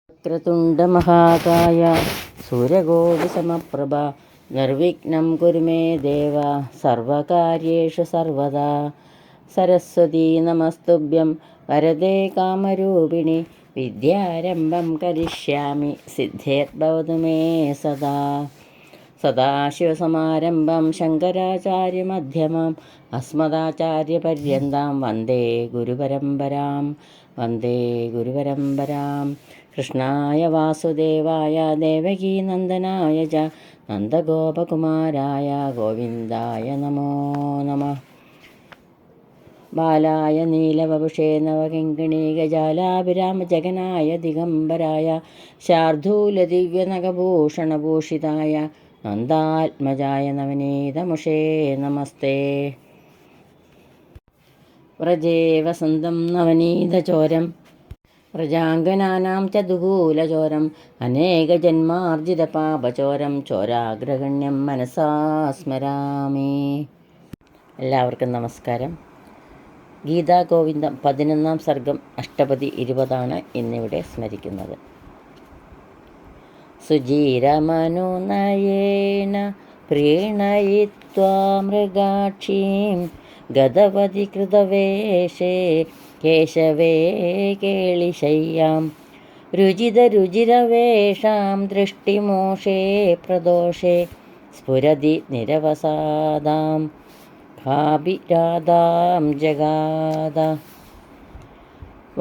വക്രതുണ്ടമഹാകായ സൂര്യകോടിസമപ്രഭ നിർവിഘ്നം കുരു മേ ദേവ സർവകാര്യേഷു സർവദാ. സരസ്വതീ നമസ്തുഭ്യം വരദേ കാമരൂപിണി വിദ്യാരംഭം കരിഷ്യാമി സിദ്ധ്യേർഭവതു മേ സദാ. സദാശിവസമാരംഭം ശങ്കരാചാര്യമധ്യമാം അസ്മദാചാര്യപര്യന്താം വന്ദേ ഗുരുപരമ്പരാം. കൃഷ്ണായ വാസുദേവായ ദേവകീനന്ദനായ ച നന്ദഗോപകുമാരായ ഗോവിന്ദായ നമോ നമഃ. ബാലായ നീലവപുഷേ നവകിങ്കിണീകജാലാഭിരാമജഗനായ ദിഗംബരായ ശാർദൂലദിവ്യനഖഭൂഷണഭൂഷിതായ നന്ദാത്മജായ നവനീതമുഷേ നമസ്തേ. വ്രജേ വസന്തം നവനീതചോരം വ്രജാംഗനാനാം ച ദുകൂലചോരം അനേകജന്മാർജിതപാപചോരം ചോരാഗ്രഗണ്യം മനസാ സ്മരാമി. എല്ലാവർക്കും നമസ്കാരം. ഗീതാഗോവിന്ദം 11-ാം സർഗം അഷ്ടപതി 20 ഇന്നിവിടെ സ്മരിക്കുന്നത്. സുചീരമനുനയേന പ്രീണയിത്വാ മൃഗാക്ഷീം ഗദവതി കൃതവേഷേ കേശവേ കേളിശയ്യാം രുചിതരുചിരവേഷാം ദൃഷ്ടിമോഷേ പ്രദോഷേ സ്ഫുരതി നിരവസാദാം ഭാഭിരാധാം ജഗാദ.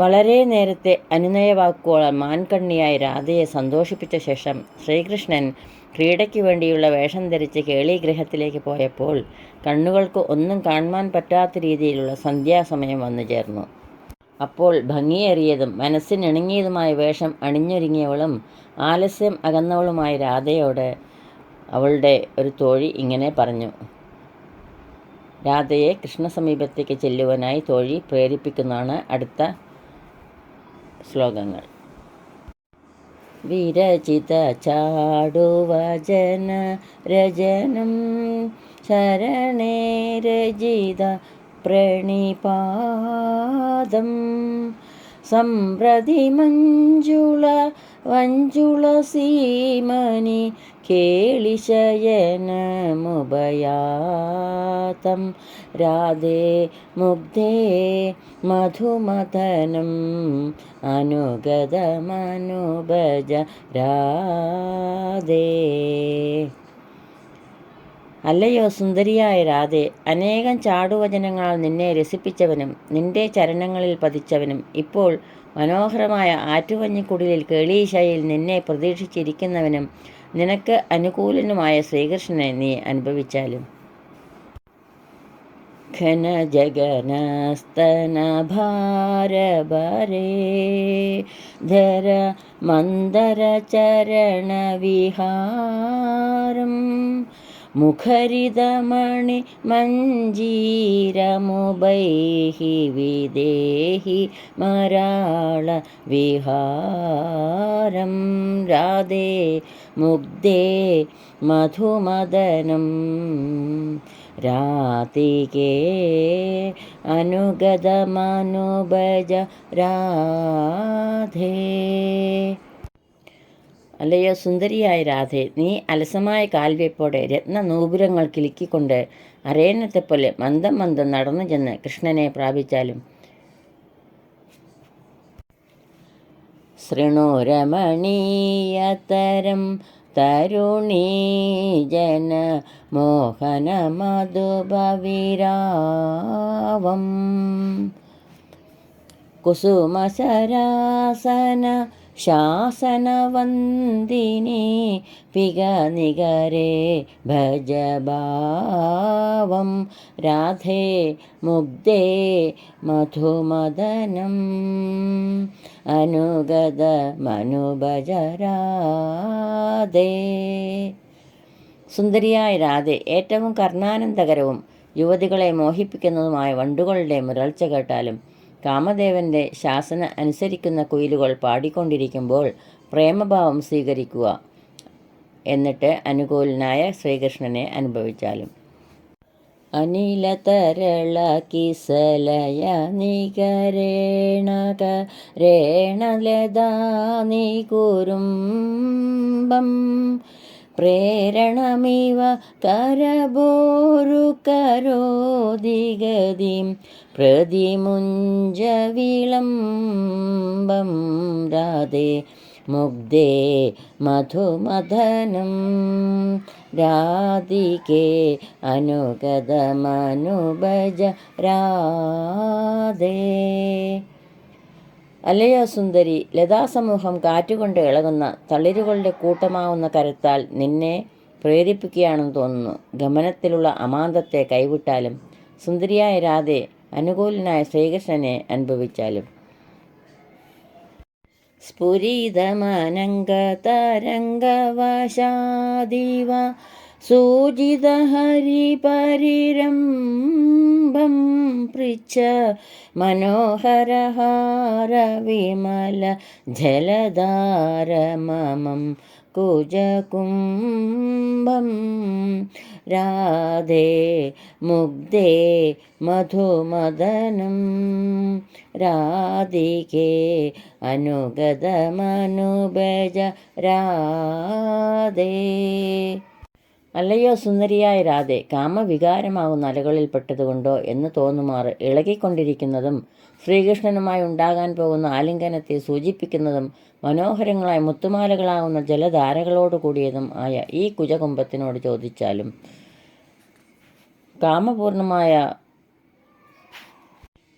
വളരെ നേരത്തെ അനുനയവാക്കുകളാൽ മാൻകണ്ണിയായ രാധയെ സന്തോഷിപ്പിച്ച ശേഷം ശ്രീകൃഷ്ണൻ ക്രീഡയ്ക്ക് വേണ്ടിയുള്ള വേഷം ധരിച്ച് കേളീഗൃഹത്തിലേക്ക് പോയപ്പോൾ കണ്ണുകൾക്ക് ഒന്നും കാണുവാൻ പറ്റാത്ത രീതിയിലുള്ള സന്ധ്യാസമയം വന്നു ചേർന്നു. അപ്പോൾ ഭംഗിയേറിയതും മനസ്സിനിണങ്ങിയതുമായ വേഷം അണിഞ്ഞൊരുങ്ങിയവളും ആലസ്യം അകന്നവളുമായ രാധയോട് അവളുടെ ഒരു തോഴി ഇങ്ങനെ പറഞ്ഞു. രാധയെ കൃഷ്ണസമീപത്തേക്ക് ചെല്ലുവാനായി തോഴി പ്രേരിപ്പിക്കുന്നതാണ് അടുത്ത ശ്ലോകങ്ങൾ. വിരചിത ചാടുവചന രചനം ശരണേ രചിത പ്രണിപാദം സംപ്രതി മഞ്ജുള വഞ്ജുളസീമനി കേളിശയനമുപയാതം രാധേ മുഗ്ധേ മധുമഥനം അനുഗതമനുഭജ രാധേ. അല്ലയോ സുന്ദരിയായ രാധേ, അനേകം ചാടുവചനങ്ങളാൽ നിന്നെ രസിപ്പിച്ചവനും നിന്റെ ചരണങ്ങളിൽ പതിച്ചവനും ഇപ്പോൾ മനോഹരമായ ആറ്റുവഞ്ഞിക്കുടിലിൽ കേളീശയിൽ നിന്നെ പ്രതീക്ഷിച്ചിരിക്കുന്നവനും നിനക്ക് അനുകൂലനുമായ ശ്രീകൃഷ്ണനെ നീ അനുഭവിച്ചാലും. ഘനജഗനസ്തനഭാരഭരേ ധര മന്ദരചരണവിഹാരം മുഖരിതമണി മഞ്ജീരമുബൈഹി വിദേഹി മരാള വിഹാരം രാധേ മുഗ്ധേ മധുമദനം രാധികേ അനുഗതമനുഭജ രാധേ. അല്ലയോ സുന്ദരിയായ രാധേ, നീ അലസമായ കാൽവെപ്പോടെ രത്നനൂപുരങ്ങൾ കിലുക്കിക്കൊണ്ട് അരയന്നത്തെപ്പോലെ മന്ദം മന്ദം നടന്നു ചെന്ന് കൃഷ്ണനെ പ്രാപിച്ചാലും. ശൃണുരമണീയതരം തരുണീജന മോഹനമധുഭവിരാവം കുസുമശരാസന ശാസനവന്ദിനി പികനികരേ ഭജഭാവം രാധേ മുഗ്ധേ മധുമദനം അനുഗതമനുഭജ രാധേ. സുന്ദരിയായ രാധേ, ഏറ്റവും കർണാനന്ദകരവും യുവതികളെ മോഹിപ്പിക്കുന്നതുമായ വണ്ടുകളുടെ മുരൾച്ച കേട്ടാലും കാമദേവൻ്റെ ശാസന അനുസരിക്കുന്ന കുയിലുകൾ പാടിക്കൊണ്ടിരിക്കുമ്പോൾ പ്രേമഭാവം സ്വീകരിക്കുക, എന്നിട്ട് അനുകൂലനായ ശ്രീകൃഷ്ണനെ അനുഭവിച്ചാലും. അനിലതരള കിസലയ നികരേണകരേണലതാ നികുരുംബം പ്രേരണമിവ കരബോരു കരോദിഗതിം പ്രതിമുഞ്ച വിളംബം രാധേ മുഗ്ധേ മധുമദനം രാധികേ അനുഗതമനുഭജ രാധേ. അല്ലയോ സുന്ദരി, ലതാസമൂഹം കാറ്റുകൊണ്ട് ഇളകുന്ന തളിരുകളുടെ കൂട്ടമാവുന്ന കരത്താൽ നിന്നെ പ്രേരിപ്പിക്കുകയാണെന്ന് തോന്നുന്നു. ഗമനത്തിലുള്ള അമാന്തത്തെ കൈവിട്ടാലും സുന്ദരിയായ രാധെ അനുകൂലനായ ശ്രീകൃഷ്ണനെ അനുഭവിച്ചാലും. സ്ഫുരിതമനംഗതരംഗവശാദിവ സൂജിതഹരിപരിരംഭം പൃച്ഛ മനോഹരഹാരവിമല ജലധാരമമം കുജകുംഭം രാധേ മുഗ്ധേ മധുമദനം രാധികേ അനുഗതമനുഭജ രാധേ. അല്ലയോ സുന്ദരിയായ രാധെ, കാമവികാരമാകുന്ന അലകളിൽപ്പെട്ടതുകൊണ്ടോ എന്ന് തോന്നുമാറ് ഇളകിക്കൊണ്ടിരിക്കുന്നതും ശ്രീകൃഷ്ണനുമായി ഉണ്ടാകാൻ പോകുന്ന ആലിംഗനത്തെ സൂചിപ്പിക്കുന്നതും മനോഹരങ്ങളായ മുത്തുമാലകളാവുന്ന ജലധാരകളോട് കൂടിയതും ആയ ഈ കുജകുംഭത്തിനോട് ചോദിച്ചാലും കാമപൂർണമായ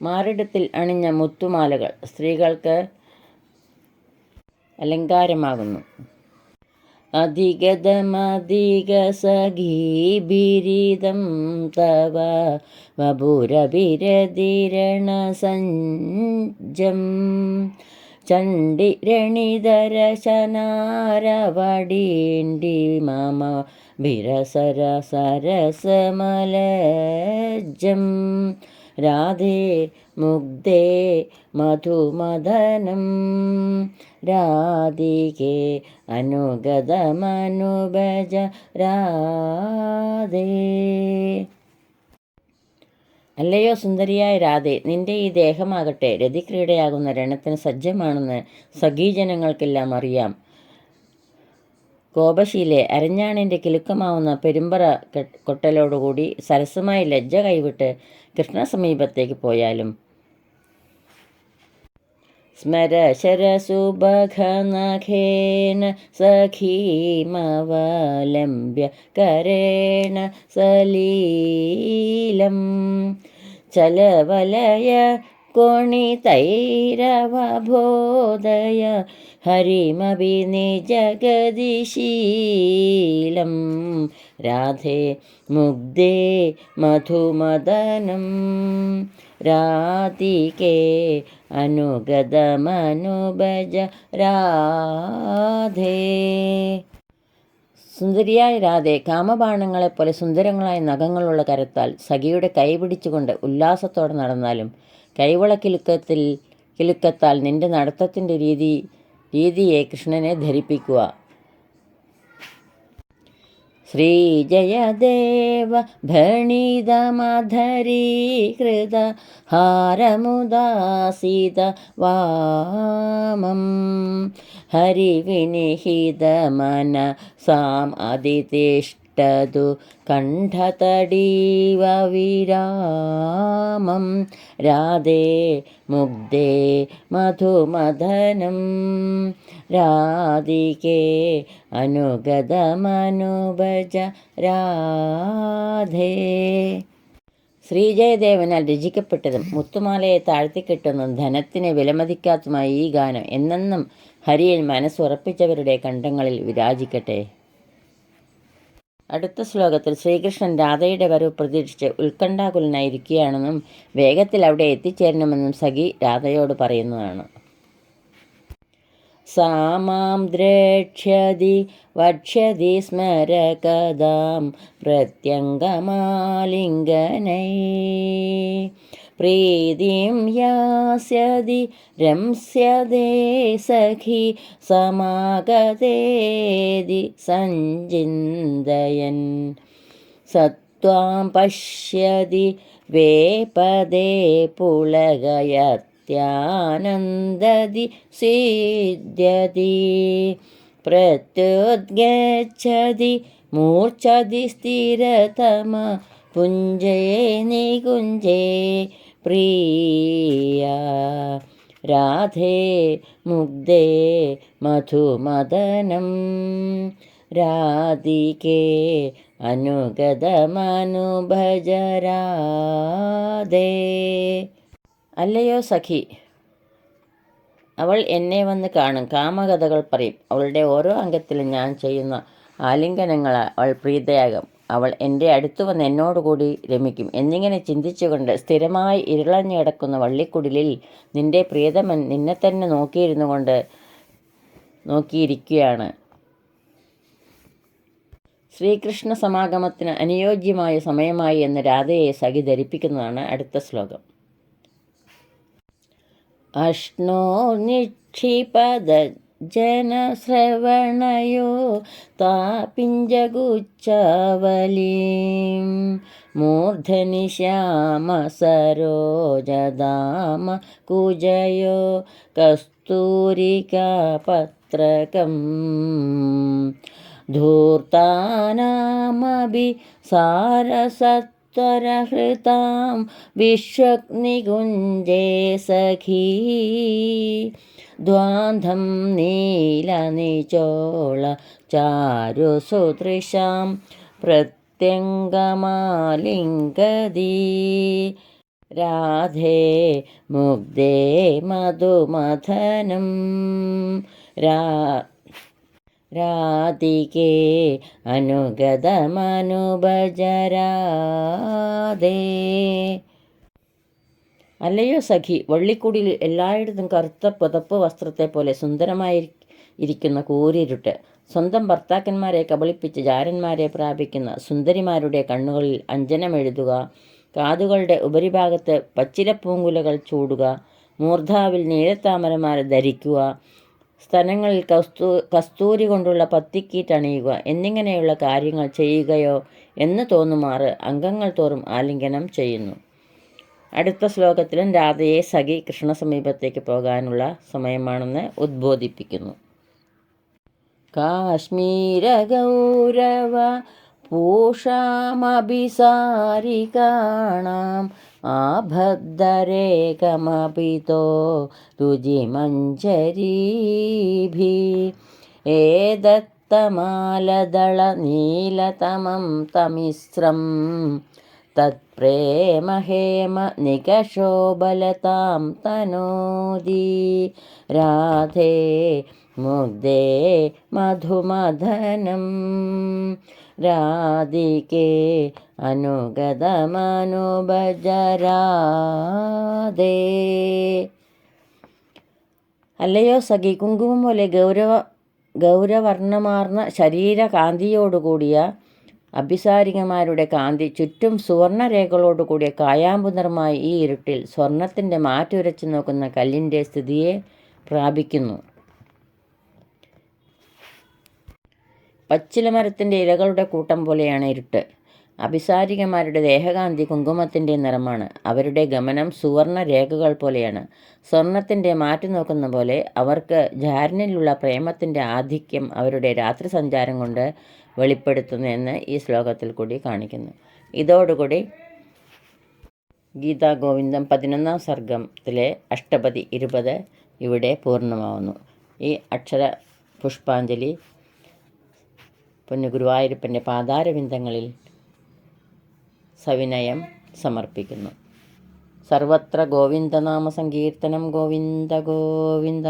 മാറിടത്തിൽ അണിഞ്ഞ മുത്തുമാലകൾ സ്ത്രീകൾക്ക് അലങ്കാരമാകുന്നു. അധിഗതമധികസഖീബിരിദം തവ വപുരഭിരതിരണസഞ്ജം ചണ്ഡിരണിധരശനാരവടീണ്ടി മമ ഭിരസര സരസമലജ്ജം രാധേ മുഗ്ധേ മധുമദനം രാധികേ അനുഗതമനുഭജ രാധേ. അല്ലയോ സുന്ദരിയായ രാധെ, നിന്റെ ഈ ദേഹമാകട്ടെ രതിക്രീഡയാകുന്ന രണത്തിന് സജ്ജമാണെന്ന് സഖീജനങ്ങൾക്കെല്ലാം അറിയാം. കോപശീലെ അരഞ്ഞാണിൻ്റെ കിലുക്കമാവുന്ന പെരുമ്പറ കൊട്ടലോടുകൂടി സരസമായി ലജ്ജ കൈവിട്ട് കൃഷ്ണസമീപത്തേക്ക് പോയാലും സ്മരശരസുബഘനഖേന സഖീമവലംബ്യ കരേണ സലീലം ചലവലയ കോണിതൈരവബോധയ ഹരിമഭിനിജഗതിശീലം രാധേ മുഗ്ധേ മധുമദനം രാധികേ അനുഗതമനുഭജ രാധേ. സുന്ദരിയായ രാധെ, കാമബാണങ്ങളെപ്പോലെ സുന്ദരങ്ങളായ നഖങ്ങളുള്ള കരത്താൽ സഖിയുടെ കൈ പിടിച്ചുകൊണ്ട് ഉല്ലാസത്തോടെ നടന്നാലും കൈവള കിലുക്കത്താൽ നിന്റെ നടത്തത്തിൻ്റെ രീതിയെ കൃഷ്ണനെ ധരിപ്പിക്കുക. ശ്രീജയദേവ ഭണിതമധരീകൃത ഹാരമുദാസിത വാമം ഹരിവിനിഹിതമന സാം അതിതിഷ്ഠതു കണ്ഠതടീവ വിരാമം രാധേ മുഗ്ധേ മധുമദനം രാധികേ അനുഗതമനുഭജ രാധേ. ശ്രീജയദേവനാൽ രചിക്കപ്പെട്ടതും മുത്തുമാലയെ താഴ്ത്തിക്കെട്ടുന്നതും ധനത്തിന് വിലമതിക്കാത്തതുമായ ഈ ഗാനം എന്നെന്നും ഹരിയിൽ മനസ്സുറപ്പിച്ചവരുടെ കണ്ഠങ്ങളിൽ വിരാജിക്കട്ടെ. അടുത്ത ശ്ലോകത്തിൽ ശ്രീകൃഷ്ണൻ രാധയുടെ വരവ് പ്രതീക്ഷിച്ച് ഉത്കണ്ഠാകുലനായിരിക്കുകയാണെന്നും വേഗത്തിൽ അവിടെ എത്തിച്ചേരണമെന്നും സഖി രാധയോട് പറയുന്നതാണ്. സാമാം ദ്രക്ഷ്യതി വക്ഷ്യതി സ്മരകദാം പ്രത്യംഗമാലിംഗനൈ പ്രീതിം യാസ്യതി രംസ്യതേ സഖി സമാഗതേതി സഞ്ചിന്തയൻ त्वां पश्यति वेपदे पुलगयत्यानन्दति सिद्ध्यति प्रत्युद्गच्छति मूर्च्छति स्थिरतम पुञ्जे निकुञ्जे प्रिया राधे मुग्धे मधुमदनं राधिके അനുഗതമനുഭജ രാധേ. അല്ലയോ സഖി, അവൾ എന്നെ വന്ന് കാണും, കാമകഥകൾ പറയും. അവളുടെ ഓരോ അംഗത്തിലും ഞാൻ ചെയ്യുന്ന ആലിംഗനങ്ങൾ അവൾ പ്രീതയാകും. അവൾ എൻ്റെ അടുത്തു വന്ന് എന്നോടുകൂടി രമിക്കും എന്നിങ്ങനെ ചിന്തിച്ചുകൊണ്ട് സ്ഥിരമായി ഇരുളഞ്ഞു കിടക്കുന്ന വള്ളിക്കുടിലിൽ നിന്റെ പ്രിയതമൻ നിന്നെ തന്നെ നോക്കിയിരിക്കുകയാണ്. ശ്രീകൃഷ്ണ സമാഗമത്തിന് അനുയോജ്യമായ സമയമായി എന്ന് രാധയെ സഖി ധരിപ്പിക്കുന്നതാണ് അടുത്ത ശ്ലോകം. അഷ്ണോ നിക്ഷിപദജനശ്രവണയോ താപിഞ്ചഗുച്ഛവലീം മൂർധനി ശ്യാമസരോജദാമ കുജയോ കസ്തൂരികാപത്രകം ധൂർത്താനാമഭി സാരസത്വരഹൃതാം വിശ്വഗ്നികുഞ്ജേ സഖീ ദ്വാന്ധം നീലനിചോള ചാരുസുദൃശാം പ്രത്യംഗമാലിംഗതി രാധേ മുഗ്ധേ മധുമഥനം രാധികേ അനുഗതമനുഭജ രാധേ. അല്ലയോ സഖി, വള്ളിക്കുടിയിൽ എല്ലായിടത്തും കറുത്ത പുതപ്പ് വസ്ത്രത്തെ പോലെ സുന്ദരമായിരിക്കുന്ന കൂരിരുട്ട്. സ്വന്തം ഭർത്താക്കന്മാരെ കബളിപ്പിച്ച് ജാരന്മാരെ പ്രാപിക്കുന്ന സുന്ദരിമാരുടെ കണ്ണുകളിൽ അഞ്ജനമെഴുതുക, കാതുകളുടെ ഉപരിഭാഗത്ത് പച്ചിലപ്പൂങ്കുലകൾ ചൂടുക, മൂർധാവിൽ നീലത്താമരമാല ധരിക്കുക, സ്തനങ്ങളിൽ കസ്തൂരി കൊണ്ടുള്ള പത്തിക്കീറ്റണിയുക എന്നിങ്ങനെയുള്ള കാര്യങ്ങൾ ചെയ്യുകയോ എന്ന് തോന്നുമാറ് അംഗങ്ങൾ തോറും ആലിംഗനം ചെയ്യുന്നു. അടുത്ത ശ്ലോകത്തിലും രാധയെ സഖി കൃഷ്ണ സമീപത്തേക്ക് പോകാനുള്ള സമയമാണെന്ന് ഉദ്ബോധിപ്പിക്കുന്നു. കാശ്മീര ഗൗരവ പൂഷാമഭിസാരികാണാം ആഭദ്രേകമപിതോ രുചിമഞ്ജരീഭി ഏതത്തമാലദള നീലതമം തമിശ്രം തത്പ്രേമഹേമ നികഷോബലതാം തനോതി രാധേ മുഗ്ധേ മധുമഥനം രാധികേ അനുഗതമനുഭജ രാധേ. അല്ലയോ സഖി, കുങ്കുമം പോലെ ഗൗരവർണ്ണമാർന്ന ശരീരകാന്തിയോടുകൂടിയ അഭിസാരികമാരുടെ കാന്തി ചുറ്റും സുവർണരേഖകളോടുകൂടിയ കായാമ്പു നിറമായ ഈ ഇരുട്ടിൽ സ്വർണത്തിൻ്റെ മാറ്റുരച്ചു നോക്കുന്ന കല്ലിൻ്റെ സ്ഥിതിയെ പ്രാപിക്കുന്നു. പച്ചിലമരത്തിൻ്റെ ഇലകളുടെ കൂട്ടം പോലെയാണ് ഇരുട്ട്. അഭിസാരികമാരുടെ ദേഹകാന്തി കുങ്കുമത്തിൻ്റെ നിറമാണ്. അവരുടെ ഗമനം സുവർണ രേഖകൾ പോലെയാണ്. സ്വർണത്തിൻ്റെ മാറ്റുനോക്കുന്ന പോലെ അവർക്ക് ജാരനിലുള്ള പ്രേമത്തിൻ്റെ ആധിക്യം അവരുടെ രാത്രി സഞ്ചാരം കൊണ്ട് വെളിപ്പെടുത്തുന്നു എന്ന് ഈ ശ്ലോകത്തിൽ കൂടി കാണിക്കുന്നു. ഇതോടുകൂടി ഗീതാ ഗോവിന്ദം 11-ാം സർഗത്തിലെ അഷ്ടപതി 20 ഇവിടെ പൂർണ്ണമാവുന്നു. ഈ അക്ഷര പുഷ്പാഞ്ജലി പൊന്നു ഗുരുവായൂരപ്പൻ്റെ പാതാരവിന്ദങ്ങളിൽ സവിനയം സമർപ്പിക്കുന്നു. സർവത്ര ഗോവിന്ദനാമ സങ്കീർത്തനം. ഗോവിന്ദ ഗോവിന്ദ.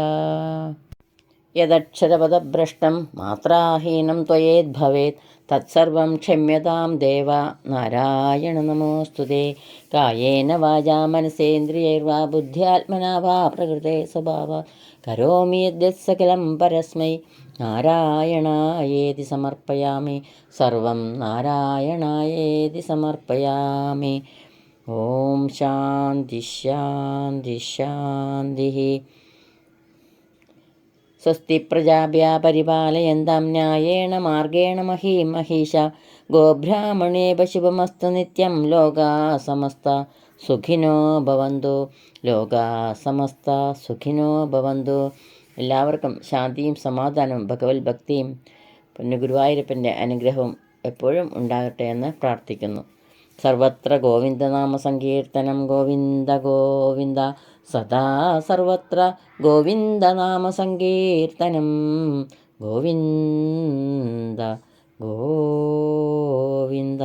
യദക്ഷരപദഭ്രഷ്ടം മാത്രാഹീനം ത്വയേദ്ഭവേത് തത്സർവം ക്ഷമ്യതാം ദേവ. നാരായണ നമോസ്തുതേ. കായേന വാചാ മനസേന്ദ്രിയൈർവാ ബുദ്ധ്യാത്മനാ വാ പ്രകൃതേ സ്വഭാവാത് കരോമി യദ്യത് സകലം പരസ്മൈ നാരായണായേതി സമർപ്പയാമി. സർവം നാരായണായേതി സമർപ്പയാമി. ഓം ശാന്തി ശാന്തി ശാന്തി. സ്വസ്തി പ്രജാഭ്യാ പരിപാലയന്താം ന്യായേണ മാർഗേണ മഹീഷ ഗോബ്രാഹ്മണേഭ ശുഭമസ്തു നിത്യം ലോകാ സമസ്ത സുഖിനോ ഭവന്തു. ലോകാ സമസ്ത സുഖിനോ ഭവന്തു. എല്ലാവർക്കും ശാന്തിയും സമാധാനവും ഭഗവത് ഭക്തിയും പിന്നെ ഗുരുവായൂരപ്പൻ്റെ അനുഗ്രഹവും എപ്പോഴും ഉണ്ടാകട്ടെ എന്ന് പ്രാർത്ഥിക്കുന്നു. സർവത്ര ഗോവിന്ദനാമ സങ്കീർത്തനം. ഗോവിന്ദ ഗോവിന്ദ സദാ സർവത്ര ഗോവിന്ദനാമ സങ്കീർത്തനം. ഗോവിന്ദ ഗോവിന്ദ.